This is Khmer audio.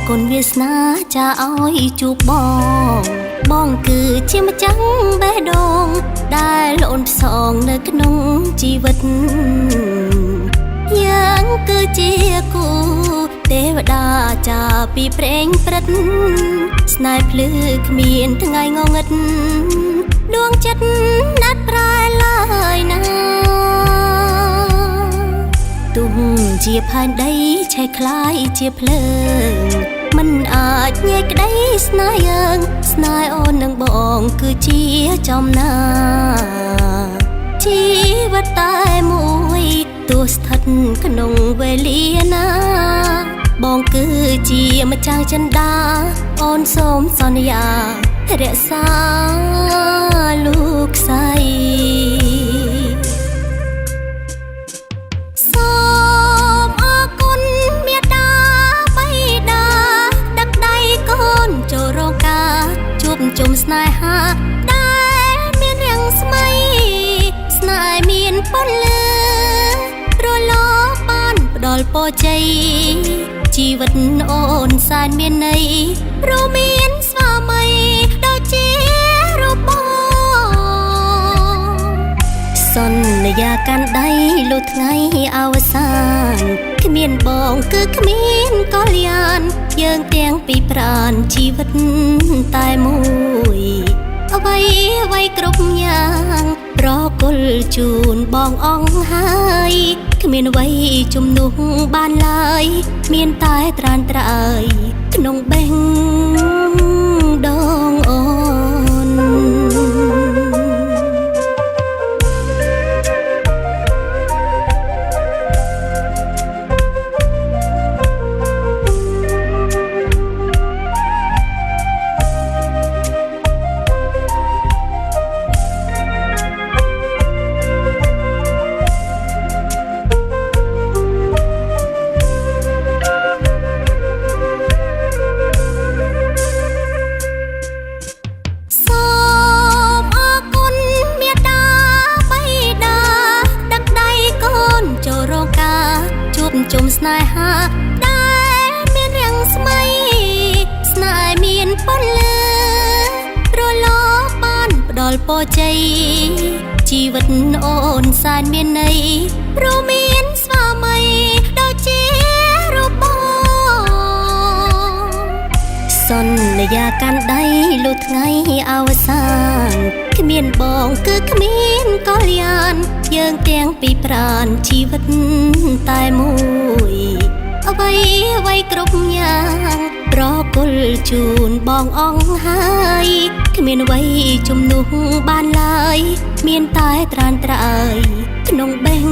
គុណវាសនាចាឲ្យជួបបងគឺជាម្ចាំងបេះដូងដែលអូនផ្សងនៅក្នុងជីវិតយ៉ាងគឺជាគូទេវតាចាពីព្រេងព្រឹត្តស្នេហ៍ភ្លឺគ្មានថ្ងៃងងឹតដួងចិត្តណាត់ប្រែឡើយណាទោះជាផែនដីឆេះคล้ายជាភ្លើងមិនអាចញែកក្តីស្នេហ៍យើងស្នេហ៍អូននឹងបងគឺជាចំណាជីវិតតែមួយទោះស្ថិតក្នុងវេលាណាបងគឺជាម្ចាស់ចិន្តាអូនសូមសន្យារក្សាលោកស្រីសូមអរគុណមេត្តាបិតាដឹកដៃកូនចូលរកការជួបជុំស្នេហាដែលមានរាំងស្មៃស្នេហ៍មានពន្លឺរលកបានផ្ដល់ពរជ័យជីវិតអូនសែនមានន័យរួមមានស្វាមីដូចជារូបបងសន្យាកាន់ដៃលុះថ្ងៃអវសានគ្មានបងគឺគ្មានកល្យានយើងទាំងពីរប្រានជីវិតតែមួយអ្វីគ្រប់យ៉ាងប្រគល់ជូនបងអង្ហើយគ្មានអ្វីជំនួសបានឡើយមានតែត្រានត្រើយក្នុងបេះដងអូនជុំស្នេហាដែលមានរាំងស្មៃស្នេហ៍មានពន្លឺរលកបានផ្ដល់ពរជ័យជីវិតអូនសែនមានន័យរួមមានស្វាមីដូចជារូបបងសន្យាកាន់ដៃលុះថ្ងៃអវសានគ្មានបងគឺគ្មានកល្យានយើងទាំងពីរប្រានជីវិតតែមួយអ្វីគ្រប់យ៉ាងប្រគល់ជូនបងអង្ហើយគ្មានអ្វីជំនួសបានឡើយមានតែត្រានត្រើយក្នុងបេះ